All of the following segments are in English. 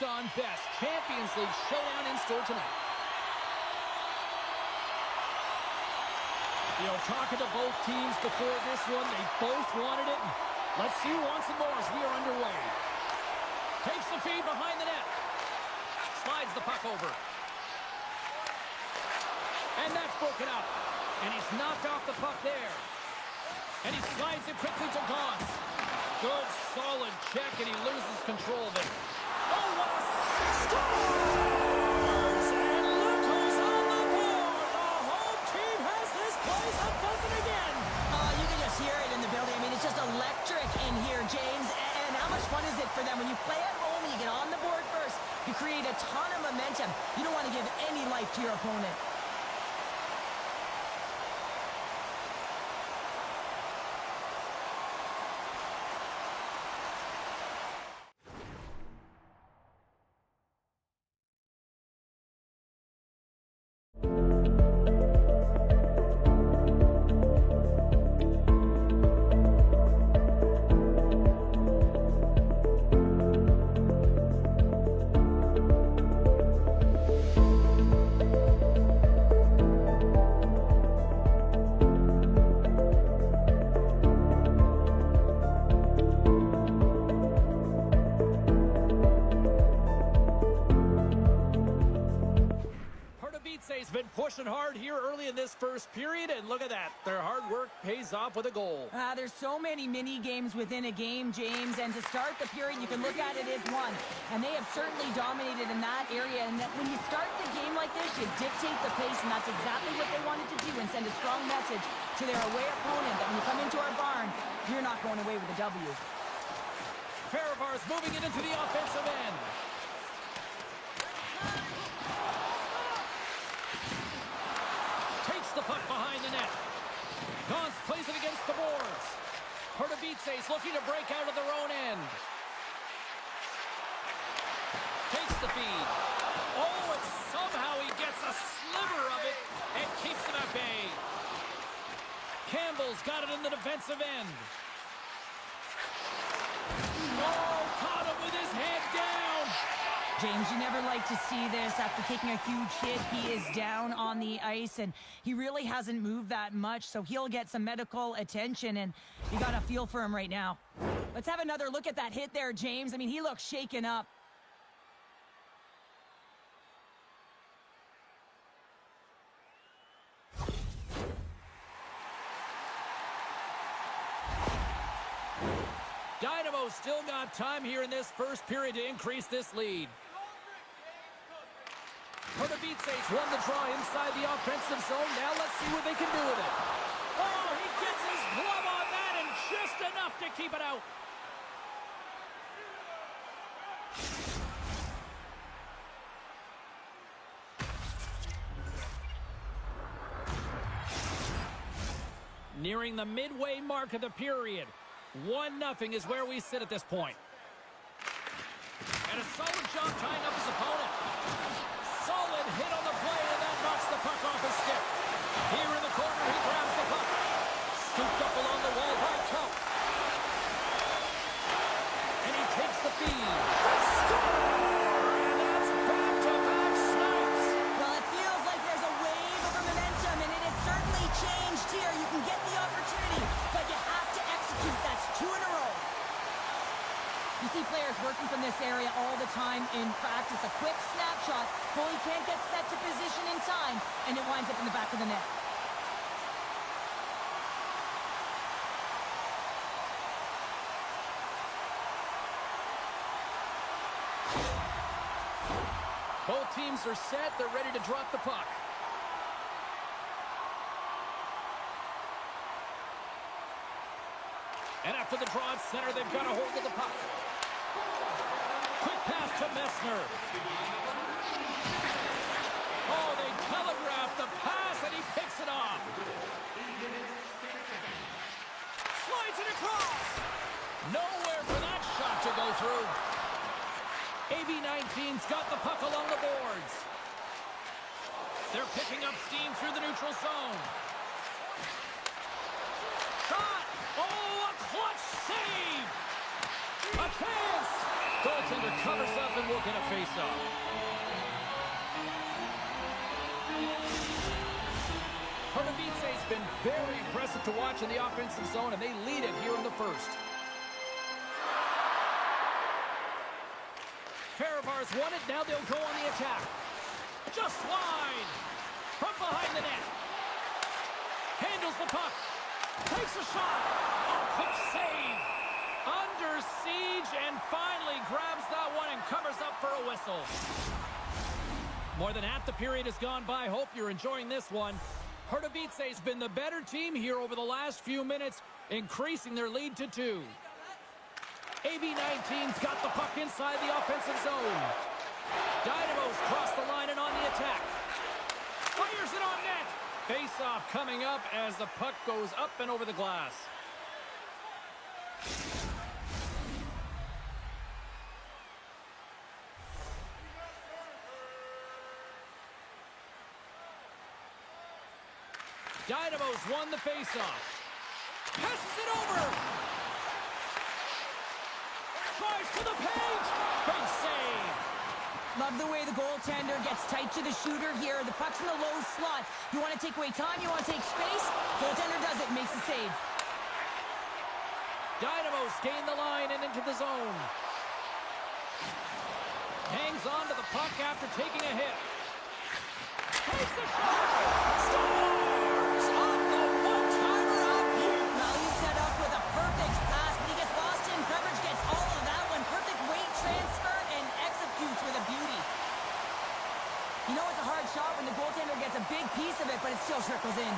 on best. Champions League showdown in store tonight. You know, talking to both teams before this one, they both wanted it. Let's see who wants it more as we are underway. Takes the feed behind the net. Slides the puck over. And that's broken up. And he's knocked off the puck there. And he slides it quickly to Gaunt. Good, solid check, and he loses control of it. Oh, what a scores! And look who's on the board! The home team has this place a buzzing again! You can just hear it in the building. I mean, it's just electric in here, James. And how much fun is it for them? When you play at home and you get on the board first, you create a ton of momentum. You don't want to give any life to your opponent. Pardubice's been pushing hard here early in this first period, and look at that. Their hard work pays off with a goal. There's so many mini games within a game, James, and to start the period, you can look at it as one. And they have certainly dominated in that area. And when you start the game like this, you dictate the pace, and that's exactly what they wanted to do and send a strong message to their away opponent that when you come into our barn, you're not going away with a W. Fehérvár's moving it into the offensive end. Takes the puck behind the net. Gaunt plays it against the boards. Pardubice's looking to break out of their own end. Takes the feed. Oh, and somehow he gets a sliver of it and keeps it at bay. Campbell's got it in the defensive end. Oh, caught him with his head down. James, you never like to see this. After taking a huge hit, he is down on the ice, and he really hasn't moved that much, so he'll get some medical attention, and you got to feel for him right now. Let's have another look at that hit there, James. I mean, he looks shaken up. Dynamo still got time here in this first period to increase this lead. Pardubice's won the draw inside the offensive zone. Now let's see what they can do with it. Oh, he gets his glove on that and just enough to keep it out. Nearing the midway mark of the period. 1-0 is where we sit at this point. And a solid job tying up his opponent. Solid hit on the play, and that knocks the puck off his stick. Here in the corner, he grabs the puck. Scooped up along the wall by Tuck. And he takes the feed. Score! And that's back-to-back snipes. Well, it feels like there's a wave of momentum, and it has certainly changed here. You can get the opportunity, but you have to execute. That's 2 in a row. You see players working from this area all the time in practice. A quick snapshot. Goalie can't get set to position in time, and it winds up in the back of the net. Both teams are set. They're ready to drop the puck. And after the draw at center, they've got a hold of the puck. Quick pass to Messner. Oh, they telegraphed the pass, and he picks it off. Slides it across. Nowhere for that shot to go through. AB19's got the puck along the boards. They're picking up steam through the neutral zone. Shot! Oh, a clutch save! A chance! Goaltender covers up and will get a face-off. Pardubice's been very impressive to watch in the offensive zone, and they lead it here in the first. Fehérvár's won it. Now they'll go on the attack. Just wide. From behind the net. Handles the puck. Takes a shot. Oh, quick save. Under siege and finally grabs that one and covers up for a whistle. More than half the period has gone by. Hope you're enjoying this one. Pardubice's been the better team here over the last few minutes, increasing their lead to 2. AB19's got the puck inside the offensive zone. Dynamo's crossed the line and on the attack. Fires it on net. Face-off coming up as the puck goes up and over the glass. Dynamo's won the face-off. Passes it over. Tries to the page. Big save. Love the way the goaltender gets tight to the shooter here. The puck's in the low slot. You want to take away time, you want to take space. Goaltender does it, makes the save. Dynamo's gained the line and into the zone. Hangs on to the puck after taking a hit. Takes a shot. Scores! Off the one-timer up here. Well, he's set up with a perfect pass, but he gets lost in coverage, gets all of that one. Perfect weight transfer and executes with a beauty. You know it's a hard shot when the goaltender gets a big piece of it, but it still trickles in.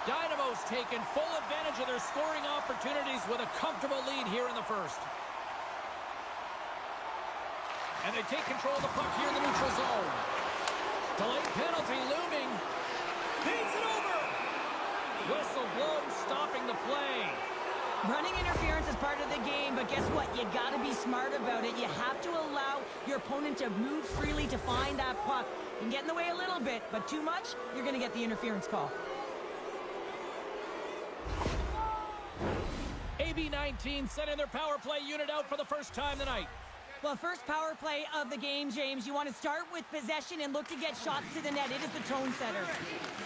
Dynamo's taken full advantage of their scoring opportunities with a comfortable lead here in the first. And they take control of the puck here in the neutral zone. Delayed penalty looming. Feeds it over. Whistle blows, stopping the play. Running interference is part of the game, but guess what? You got to be smart about it. You have to allow your opponent to move freely to find that puck. You can get in the way a little bit, but too much, you're going to get the interference call. AB19 sending their power play unit out for the first time tonight. Well, first power play of the game, James. You want to start with possession and look to get shots to the net. It is the tone setter.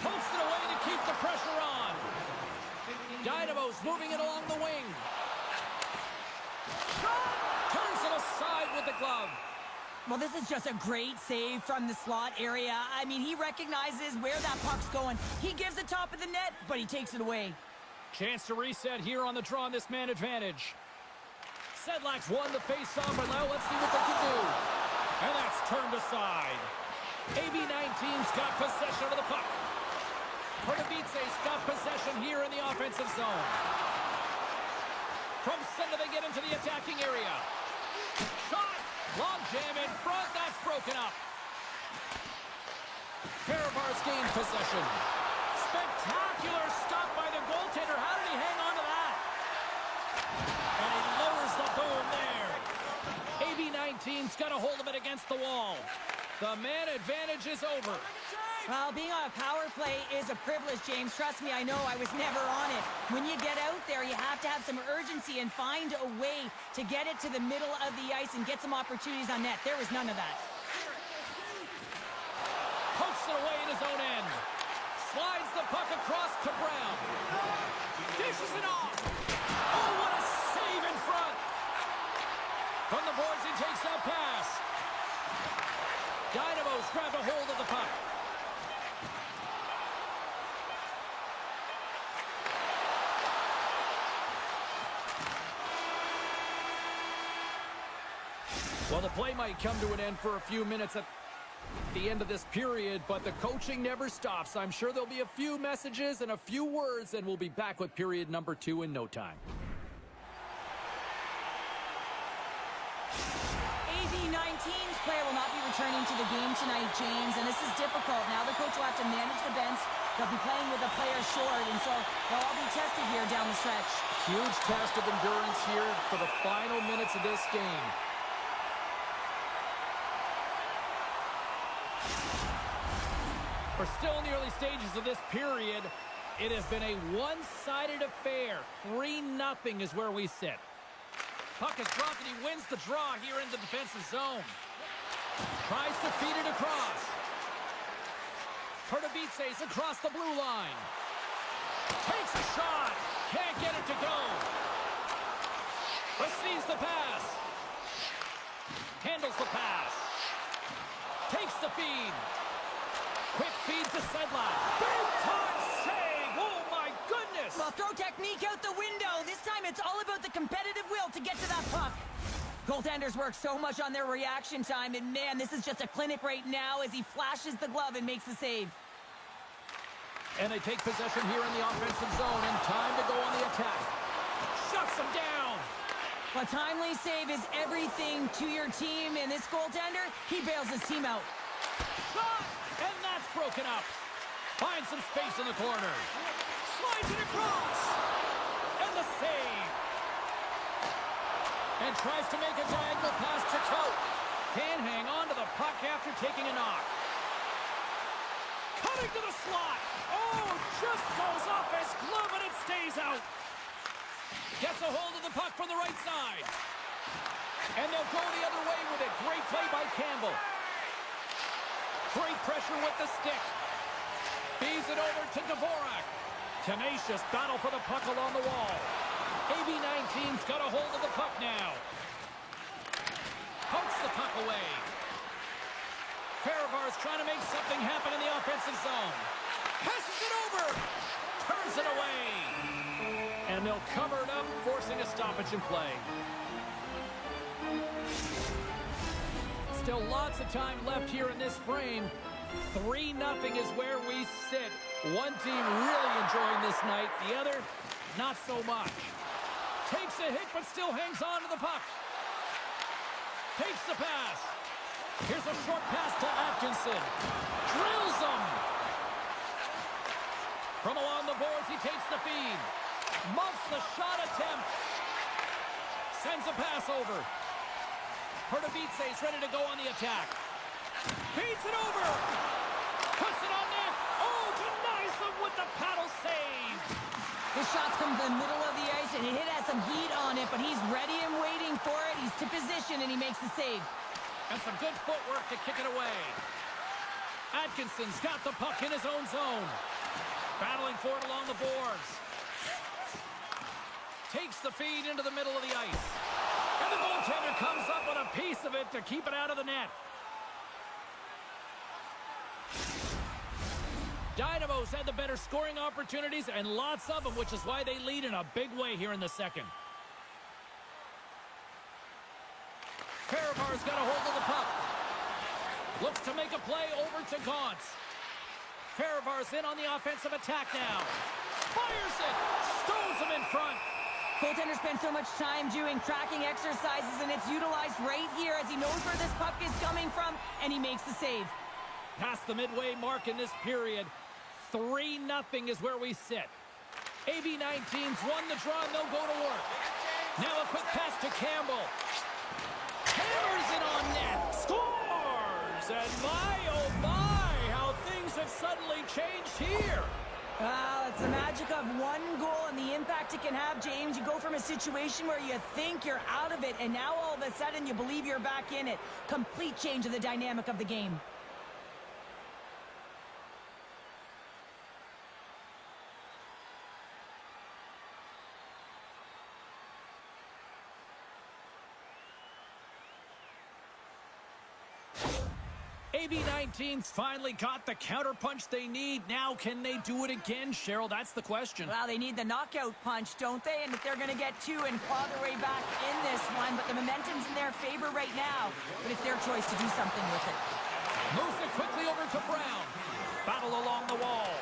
Pokes it away to keep the pressure on. Dynamo's moving it along the wing. Turns it aside with the glove. Well, this is just a great save from the slot area. I mean, he recognizes where that puck's going. He gives the top of the net, but he takes it away. Chance to reset here on the draw on this man advantage. Sedlak's won the face-off, and now let's see what they can do. And that's turned aside. AB19's got possession of the puck. Pardubice's got possession here in the offensive zone. From center, they get into the attacking area. Shot! Long jam in front, that's broken up. Fehérvár's gained possession. Spectacular stop by the goaltender. How did he hang on to that? And he lowers the boom there. AB19's got a hold of it against the wall. The man advantage is over. Well, being on a power play is a privilege, James. Trust me, I know. I was never on it. When you get out there, you have to have some urgency and find a way to get it to the middle of the ice and get some opportunities on net. There was none of that. Pokes it away in his own end. Slides the puck across to Brown. Dishes it off. Oh, what a save in front. From the boards, he takes that pass. Dynamo's grabbed a hold of the puck. Well, the play might come to an end for a few minutes at the end of this period, but the coaching never stops. I'm sure there'll be a few messages and a few words, and we'll be back with period number 2 in no time. AB19's player will not be returning to the game tonight, James, and this is difficult. Now the coach will have to manage the bench. They'll be playing with a player short, and so they'll all be tested here down the stretch. Huge test of endurance here for the final minutes of this game. We're still in the early stages of this period. It has been a one-sided affair. 3-0 is where we sit. Puck is dropped and he wins the draw here in the defensive zone. Tries to feed it across. Pardubice across the blue line. Takes a shot. Can't get it to go. Receives the pass. Handles the pass. Takes the feed. Quick feed to Sedlak. Big time save. Oh, my goodness. Well, throw technique out the window. This time it's all about the competitive will to get to that puck. Goaltenders work so much on their reaction time, and man, this is just a clinic right now as he flashes the glove and makes the save. And they take possession here in the offensive zone, and time to go on the attack. Shuts them down. A timely save is everything to your team, and this goaltender, he bails his team out. Shot, and that's broken up. Finds some space in the corner. Slides it across. And the save. And tries to make a diagonal pass to Coat. Can't hang on to the puck after taking a knock. Cutting to the slot. Oh, just goes off his glove and it stays out. Gets a hold of the puck from the right side. And they'll go the other way with it. Great play by Campbell. Great pressure with the stick. Feeds it over to Dvorak. Tenacious battle for the puck along the wall. AB19's got a hold of the puck now. Pokes the puck away. Fehérvár's trying to make something happen in the offensive zone. Passes it over. Turns it away. And they'll cover it up, forcing a stoppage in play. Still lots of time left here in this frame. 3-0 is where we sit. One team really enjoying this night. The other, not so much. Takes a hit, but still hangs on to the puck. Takes the pass. Here's a short pass to Atkinson. Drills him. From along the boards, he takes the feed. Muffs the shot attempt. Sends a pass over. Pardubice's ready to go on the attack. Feeds it over. Puts it on net. Oh, denies them with the paddle save. The shots come to the middle of the ice, and it has some heat on it, but he's ready and waiting for it. He's to position, and he makes the save. And some good footwork to kick it away. Atkinson's got the puck in his own zone. Battling for it along the boards. Takes the feed into the middle of the ice. And the goaltender comes up with a piece of it to keep it out of the net. Dynamo's had the better scoring opportunities, and lots of them, which is why they lead in a big way here in the second. Fehérvár's got a hold of the puck. Looks to make a play over to Gauntz. Fehérvár's in on the offensive attack now. Fires it! Stows him in front. Goaltender spends so much time doing tracking exercises, and it's utilized right here as he knows where this puck is coming from, and he makes the save. Past the midway mark in this period, 3-0 is where we sit. AB19's won the draw, and they'll go to work. Now a quick pass to Campbell. Hammers it on net. Scores! And my, oh my, how things have suddenly changed here. Well, it's the magic of one goal and the impact it can have, James. You go from a situation where you think you're out of it, and now all of a sudden you believe you're back in it. Complete change of the dynamic of the game. AB19's finally got the counterpunch they need. Now, can they do it again, Cheryl? That's the question. Well, they need the knockout punch, don't they? And if they're going to get two and claw their way back in this one, but the momentum's in their favor right now. But it's their choice to do something with it. Moves it quickly over to Brown. Battle along the wall.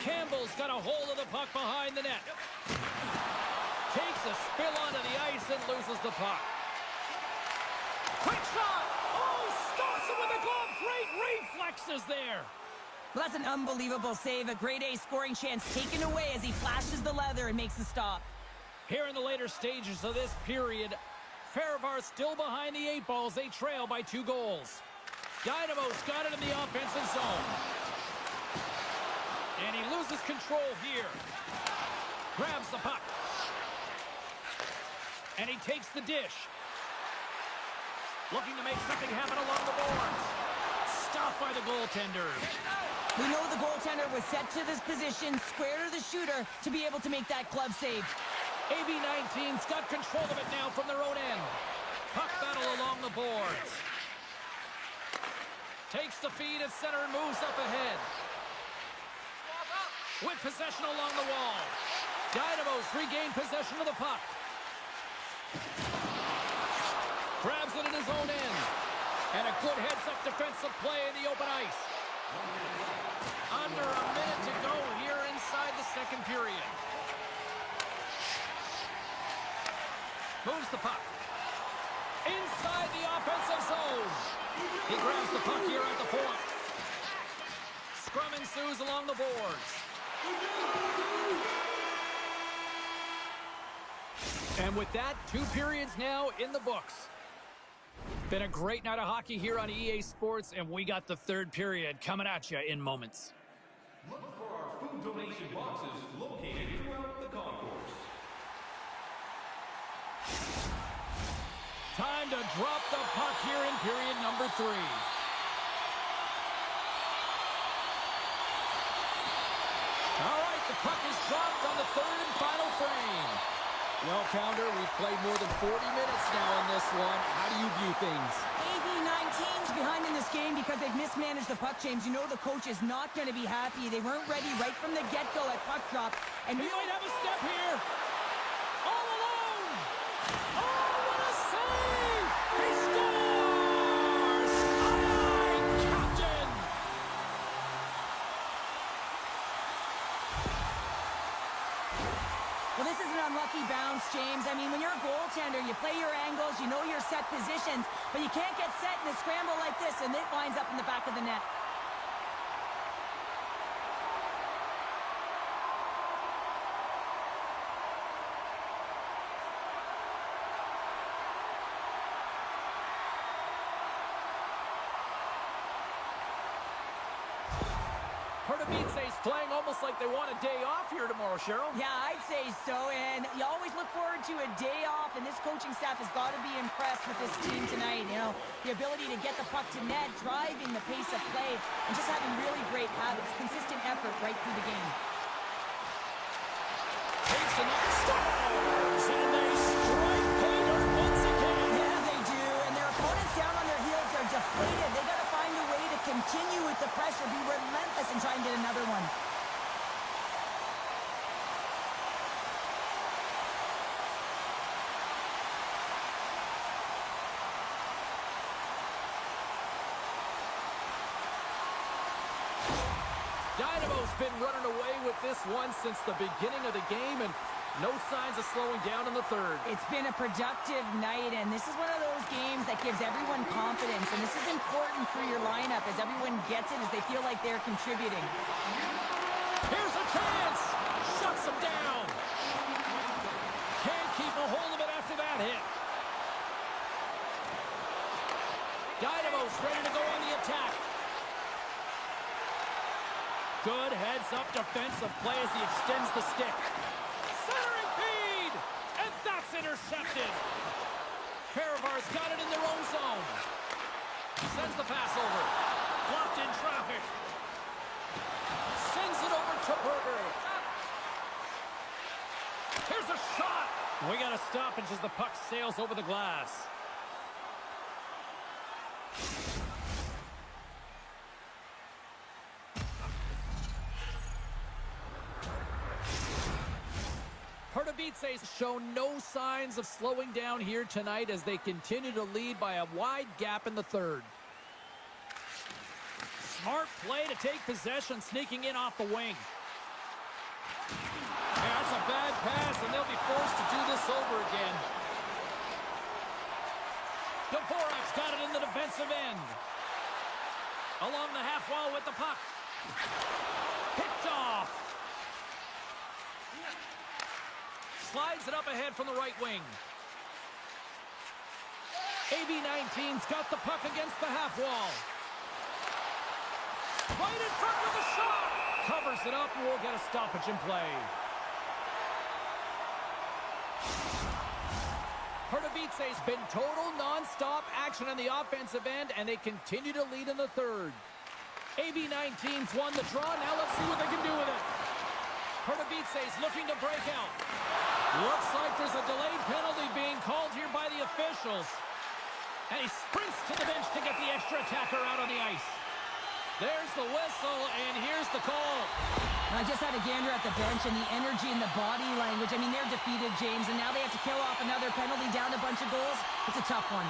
Campbell's got a hold of the puck behind the net. Takes a spill onto the ice and loses the puck. Quick shot! Stops him with the glove. Great reflexes there. Well, that's an unbelievable save. A grade A scoring chance taken away as he flashes the leather and makes the stop. Here in the later stages of this period, Fehérvár still behind the 8 balls. They trail by 2 goals. Dynamo's got it in the offensive zone. control here. Grabs the puck. And he takes the dish. Looking to make something happen along the boards. Stopped by the goaltender. We know the goaltender was set to this position, square to the shooter, to be able to make that glove save. AB19's got control of it now from their own end. Puck battle along the boards. Takes the feed at center and moves up ahead. With possession along the wall. Dynamo's regained possession of the puck. Grabs it in his own end. And a good heads-up defensive play in the open ice. Under a minute to go here inside the second period. Moves the puck. Inside the offensive zone. He grabs the puck here at the point. Scrum ensues along the boards. And with that, 2 periods now in the books. Been a great night of hockey here on EA Sports, and we got the third period coming at you in moments. Look for our food donation boxes located throughout the concourse. Time to drop the puck here in period number 3. All right, the puck is dropped on the third and final frame. Well, Pounder, we've played more than 40 minutes now in this one. How do you view things? AB19's behind in this game because they've mismanaged the puck, James. You know the coach is not going to be happy. They weren't ready right from the get-go at puck drop. And he might have a step here. All alone. Oh, what a save! He scores! Aye, Captain! Well, this is an unlucky bounce, James. I mean, when you're a goaltender, you play your angles, you know your set positions, but you can't get set in a scramble like this, and it winds up in the back of the net. Pardubice's playing almost like they want a day off here tomorrow, Cheryl. Yeah, I'd say so, and you always look forward to a day off, and this coaching staff has got to be impressed with this team tonight. You know, the ability to get the puck to net, driving the pace of play, and just having really great habits, consistent effort right through the game. Takes another stars, and they strike pay dirt once again. Yeah, they do, and their opponents down on their heels are deflated. They got to find a way to continue with the pressure, be relentless, and try and get another one. Dynamo's been running away with this one since the beginning of the game, and no signs of slowing down in the third. It's been a productive night, and this is one of those games that gives everyone confidence, and this is important for your lineup as everyone gets it, as they feel like they're contributing. Here's a chance! Shuts him down! Can't keep a hold of it after that hit. Dynamo's ready to go on the attack. Good heads-up defensive play as he extends the stick. Centering feed! And that's intercepted! Fehérvár's got it in their own zone. Sends the pass over. Blocked in traffic. Sends it over to Berger. Here's a shot! We got a stoppage as the puck sails over the glass. Pardubice's shown no signs of slowing down here tonight as they continue to lead by a wide gap in the third. Smart play to take possession, sneaking in off the wing. Yeah, that's a bad pass, and they'll be forced to do this over again. Dvorak's got it in the defensive end. Along the half wall with the puck. Picked off. Slides it up ahead from the right wing. AB19's got the puck against the half wall. Right in front with a shot. Covers it up, and we'll get a stoppage in play. Pardubice's been total non-stop action on the offensive end, and they continue to lead in the third. AB19's won the draw. Now let's see what they can do with it. Pardubice's looking to break out. Looks like there's a delayed penalty being called here by the officials. And he sprints to the bench to get the extra attacker out on the ice. There's the whistle, and here's the call. I just had a gander at the bench, and the energy and the body language. I mean, they're defeated, James, and now they have to kill off another penalty, down a bunch of goals. It's a tough one.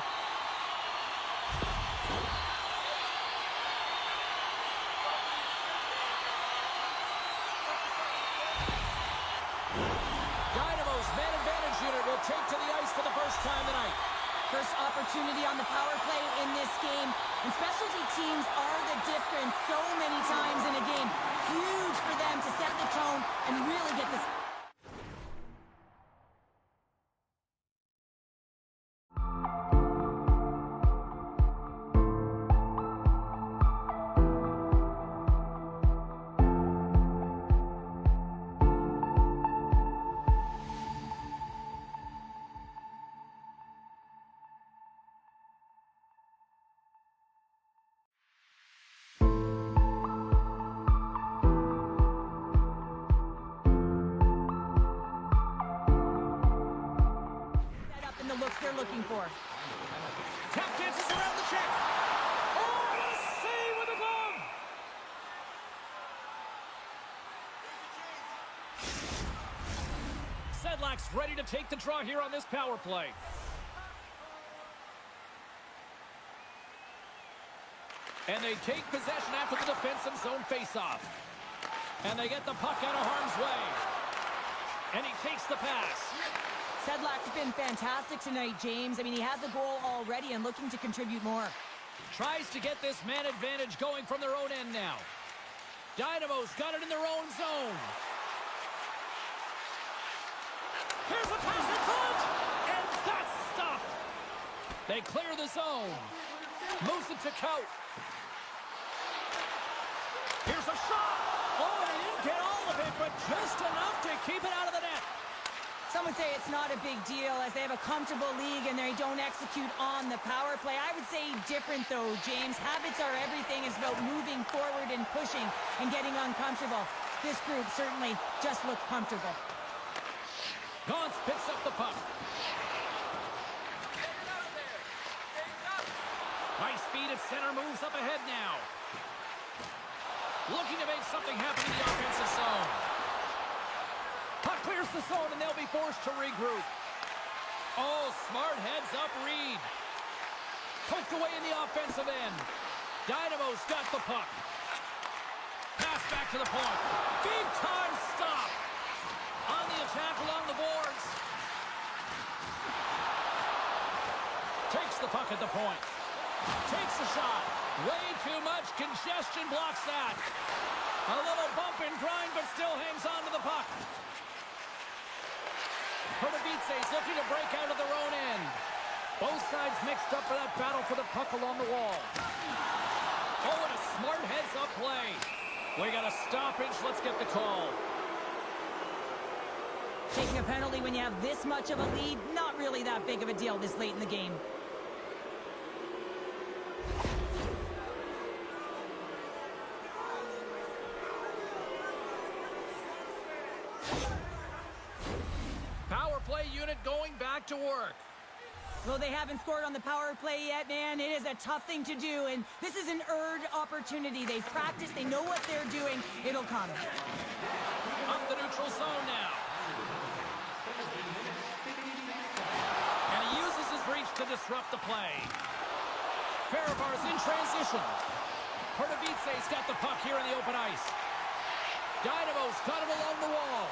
Dynamo's man advantage unit will take to the ice for the first time tonight. First opportunity on the power play in this game. And specialty teams are the difference so many times in a game. Huge for them to set the tone and really get this. The looks they're looking for. Tap dances around the check. Oh, what a save with the glove! Sedlak's ready to take the draw here on this power play. And they take possession after the defensive zone faceoff. And they get the puck out of harm's way. And he takes the pass. Sedlak's been fantastic tonight, James. I mean, he has a goal already and looking to contribute more. Tries to get this man advantage going from their own end now. Dynamo's got it in their own zone. Here's a pass in front, and that's stopped. They clear the zone. Moves it to Coat. Here's a shot. Oh, they didn't get all of it, but just enough to keep it out of the net. Some would say it's not a big deal as they have a comfortable league and they don't execute on the power play. I would say different though, James. Habits are everything. It's about moving forward and pushing and getting uncomfortable. This group certainly just looked comfortable. Gauntz picks up the puck. Nice speed at center, moves up ahead now. Looking to make something happen in the offensive zone. Puck clears the zone, and they'll be forced to regroup. Oh, smart heads-up read. Poked away in the offensive end. Dynamo's got the puck. Pass back to the point. Big-time stop. On the attack along the boards. Takes the puck at the point. Takes a shot. Way too much congestion blocks that. A little bump and grind, but still hangs on to the puck. Pardubice's looking to break out of their own end. Both sides mixed up for that battle for the puck along the wall. Oh, and a smart heads-up play. We got a stoppage. Let's get the call. Taking a penalty when you have this much of a lead, not really that big of a deal this late in the game. Power play unit going back to work. Though they haven't scored on the power play yet, man, it is a tough thing to do, and this is an earned opportunity. They've practiced, they know what they're doing. It'll come. Up the neutral zone now. And he uses his reach to disrupt the play. Fehérvár's in transition. Pardubice's got the puck here in the open ice. Dynamo's got it along the wall.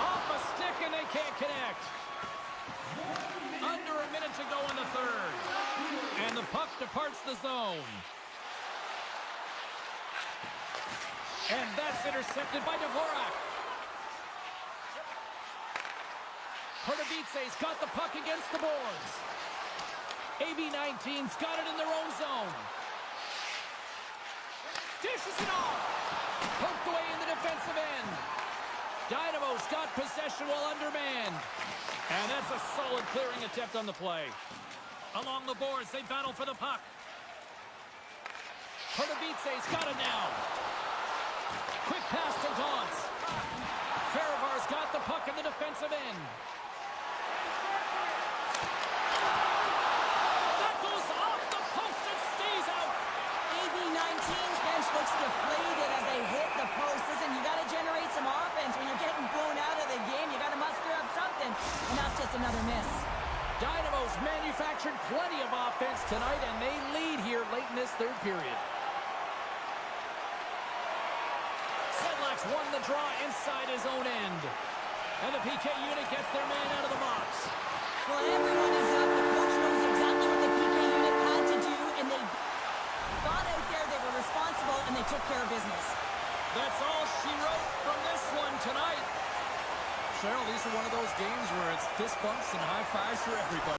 Off a stick, and they can't connect. Under a minute to go in the third. And the puck departs the zone. And that's intercepted by Dvorak. Pardubice's got the puck against the boards. AB19's got it in their own zone. Dishes it off. Poked away in the defensive end. Dynamo's got possession while undermanned. And that's a solid clearing attempt on the play. Along the boards, they battle for the puck. Pardubice's got it now. Quick pass to Gaunce. Fehérvár's got the puck in the defensive end. That goes off the post and stays out. AB19's bench looks deflated as they hit the post. Listen, you got to generate some offense. When you're getting blown out of the game, you got to muster up something. And that's just another miss. Dynamo's manufactured plenty of offense tonight, and they lead here late in this third period. Sedlak's won the draw inside his own end. And the PK unit gets their man out of the box. Well, everyone is up. The coach knows exactly what the PK unit had to do, and they got out there, they were responsible, and they took care of business. That's all she wrote from this one tonight. Cheryl, these are one of those games where it's fist bumps and high fives for everybody.